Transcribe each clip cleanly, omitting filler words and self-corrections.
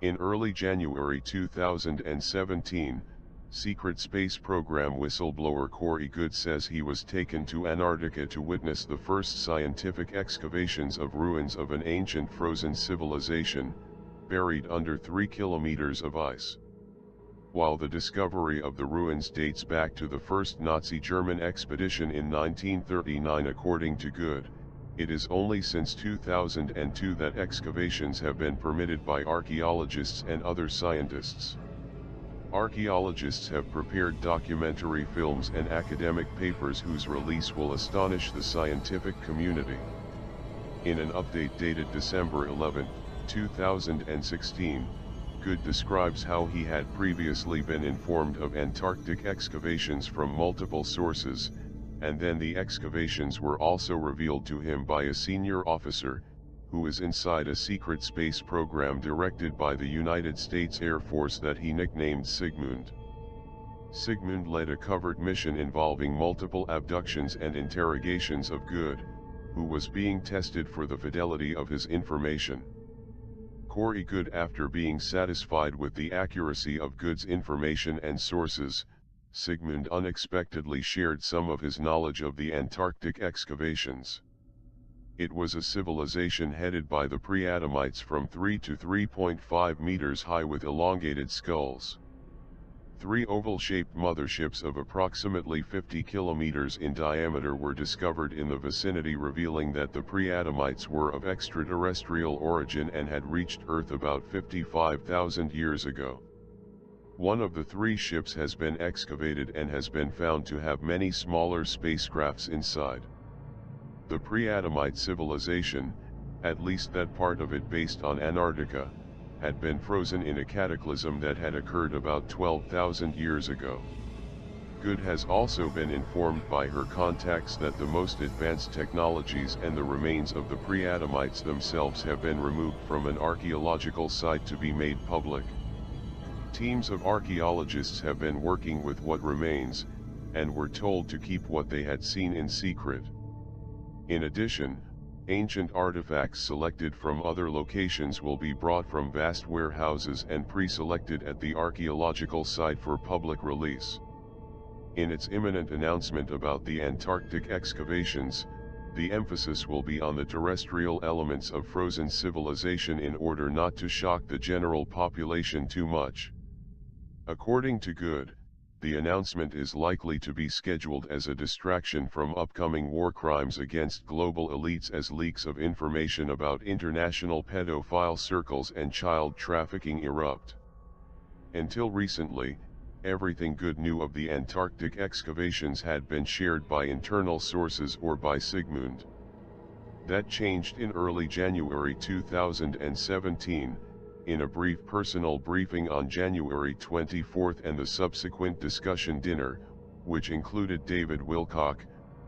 In early January 2017, Secret Space Program whistleblower Corey Good says he was taken to Antarctica to witness the first scientific excavations of ruins of an ancient frozen civilization, buried under 3 kilometers of ice. While the discovery of the ruins dates back to the first Nazi German expedition in 1939 according to Good, it is only since 2002 that excavations have been permitted by archaeologists and other scientists. Archaeologists have prepared documentary films and academic papers whose release will astonish the scientific community. In an update dated December 11, 2016, Good describes how he had previously been informed of Antarctic excavations from multiple sources, and then the excavations were also revealed to him by a senior officer, who is inside a secret space program directed by the United States Air Force that he nicknamed Sigmund. Sigmund led a covert mission involving multiple abductions and interrogations of Good, who was being tested for the fidelity of his information. Corey Good, after being satisfied with the accuracy of Good's information and sources, Sigmund unexpectedly shared some of his knowledge of the Antarctic excavations. It was a civilization headed by the pre-Adamites from 3 to 3.5 meters high with elongated skulls. 3 oval-shaped motherships of approximately 50 kilometers in diameter were discovered in the vicinity, revealing that the pre-Adamites were of extraterrestrial origin and had reached Earth about 55,000 years ago. One of the 3 ships has been excavated and has been found to have many smaller spacecrafts inside. The pre-Adamite civilization, at least that part of it based on Antarctica, had been frozen in a cataclysm that had occurred about 12,000 years ago. Good has also been informed by her contacts that the most advanced technologies and the remains of the pre-Adamites themselves have been removed from an archaeological site to be made public. Teams of archaeologists have been working with what remains, and were told to keep what they had seen in secret. In addition, ancient artifacts selected from other locations will be brought from vast warehouses and pre-selected at the archaeological site for public release. In its imminent announcement about the Antarctic excavations, the emphasis will be on the terrestrial elements of frozen civilization in order not to shock the general population too much. According to Good, the announcement is likely to be scheduled as a distraction from upcoming war crimes against global elites as leaks of information about international pedophile circles and child trafficking erupt. Until recently, everything Good knew of the Antarctic excavations had been shared by internal sources or by Sigmund. That changed in early January 2017, in a brief personal briefing on January 24 and the subsequent discussion dinner, which included David Wilcock.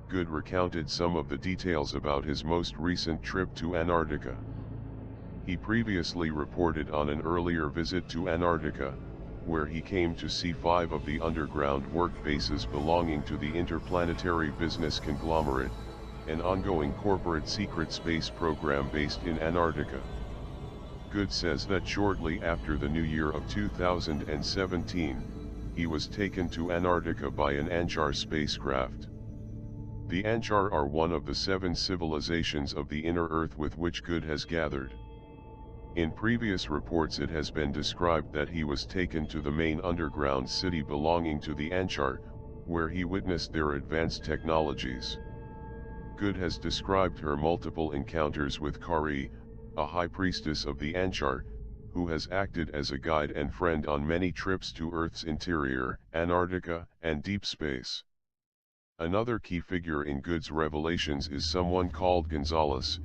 Good recounted some of the details about his most recent trip to Antarctica. He previously reported on an earlier visit to Antarctica, where he came to see 5 of the underground work bases belonging to the interplanetary business conglomerate, an ongoing corporate secret space program based in Antarctica. Good says that shortly after the new year of 2017, he was taken to Antarctica by an Anchar spacecraft. The Anchar are one of the 7 civilizations of the inner Earth with which Good has gathered. In previous reports it has been described that he was taken to the main underground city belonging to the Anchar, where he witnessed their advanced technologies. Good has described her multiple encounters with Kari, a high priestess of the Anchar, who has acted as a guide and friend on many trips to Earth's interior, Antarctica, and deep space. Another key figure in Good's revelations is someone called Gonzalez,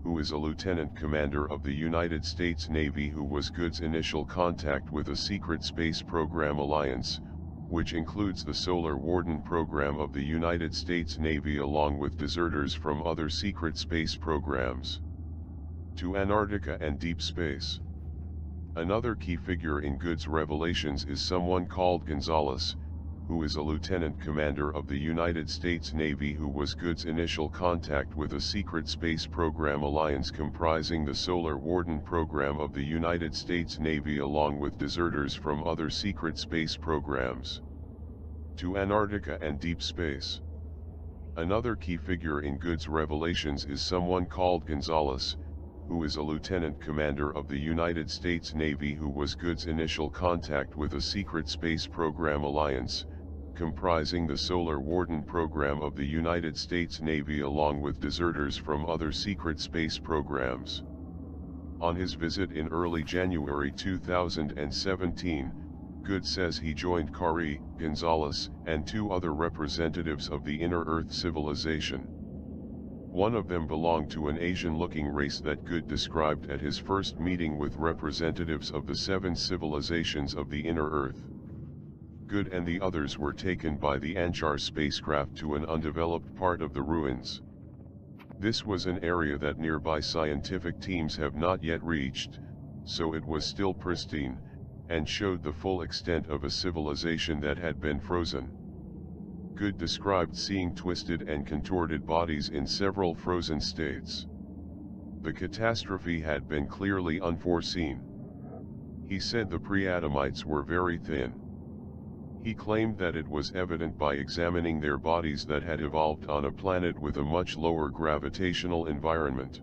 who is a lieutenant commander of the United States Navy who was Good's initial contact with a secret space program alliance, which includes the Solar Warden program of the United States Navy along with deserters from other secret space programs. To Antarctica and deep space. Another key figure in Good's revelations is someone called Gonzalez, who is a lieutenant commander of the United States Navy, who was Good's initial contact with a secret space program alliance comprising the Solar Warden program of the United States Navy along with deserters from other secret space programs. To Antarctica and deep space. Another key figure in Good's revelations is someone called Gonzalez, who is a lieutenant commander of the United States Navy, who was Good's initial contact with a secret space program alliance, comprising the Solar Warden program of the United States Navy along with deserters from other secret space programs. On his visit in early January 2017, Good says he joined Kari, Gonzalez, and two other representatives of the Inner Earth civilization. One of them belonged to an Asian-looking race that Good described at his first meeting with representatives of the 7 civilizations of the Inner Earth. Good and the others were taken by the Anchar spacecraft to an undeveloped part of the ruins. This was an area that nearby scientific teams have not yet reached, so it was still pristine, and showed the full extent of a civilization that had been frozen. Good described seeing twisted and contorted bodies in several frozen states. The catastrophe had been clearly unforeseen. He said the pre-Adamites were very thin. He claimed that it was evident by examining their bodies that had evolved on a planet with a much lower gravitational environment.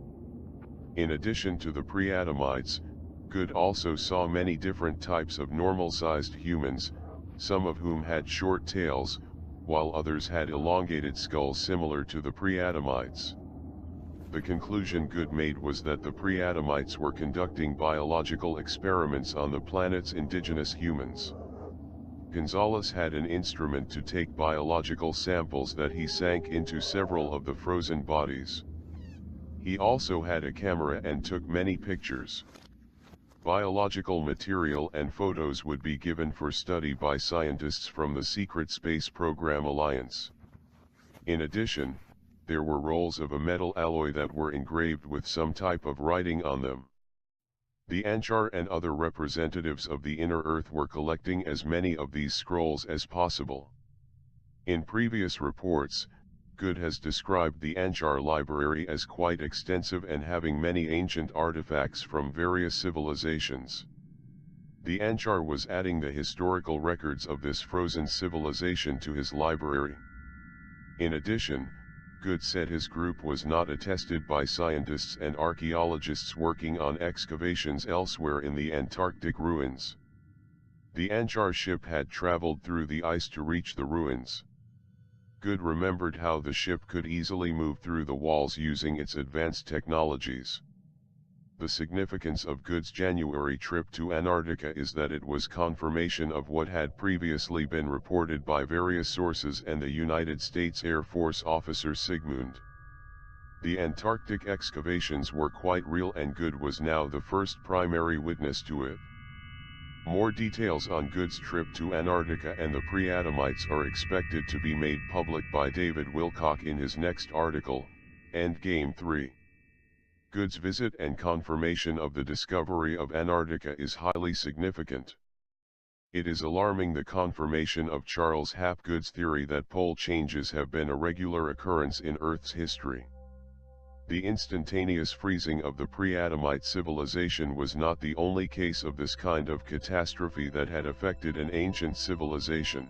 In addition to the pre-Adamites, Good also saw many different types of normal-sized humans, some of whom had short tails, while others had elongated skulls similar to the pre-Adamites. The conclusion Good made was that the pre-Adamites were conducting biological experiments on the planet's indigenous humans. Gonzalez had an instrument to take biological samples that he sank into several of the frozen bodies. He also had a camera and took many pictures. Biological material and photos would be given for study by scientists from the Secret Space Program Alliance. In addition, there were rolls of a metal alloy that were engraved with some type of writing on them. The Anchar and other representatives of the Inner Earth were collecting as many of these scrolls as possible. In previous reports, Good has described the Anchar library as quite extensive and having many ancient artifacts from various civilizations. The Anchar was adding the historical records of this frozen civilization to his library. In addition, Good said his group was not attested by scientists and archaeologists working on excavations elsewhere in the Antarctic ruins. The Anchar ship had traveled through the ice to reach the ruins. Good remembered how the ship could easily move through the walls using its advanced technologies. The significance of Good's January trip to Antarctica is that it was confirmation of what had previously been reported by various sources and the United States Air Force officer Sigmund. The Antarctic excavations were quite real and Good was now the first primary witness to it. More details on Good's trip to Antarctica and the pre-Adamites are expected to be made public by David Wilcock in his next article, Endgame 3. Good's visit and confirmation of the discovery of Antarctica is highly significant. It is alarming the confirmation of Charles Hapgood's theory that pole changes have been a regular occurrence in Earth's history. The instantaneous freezing of the pre-Adamite civilization was not the only case of this kind of catastrophe that had affected an ancient civilization.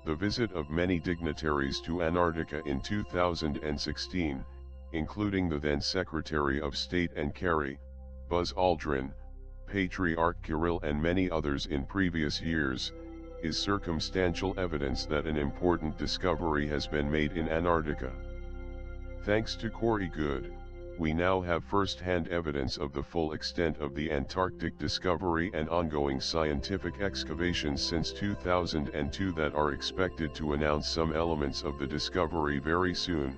The visit of many dignitaries to Antarctica in 2016, including the then Secretary of State and Kerry, Buzz Aldrin, Patriarch Kirill and many others in previous years, is circumstantial evidence that an important discovery has been made in Antarctica. Thanks to Corey Good, we now have first-hand evidence of the full extent of the Antarctic discovery and ongoing scientific excavations since 2002 that are expected to announce some elements of the discovery very soon.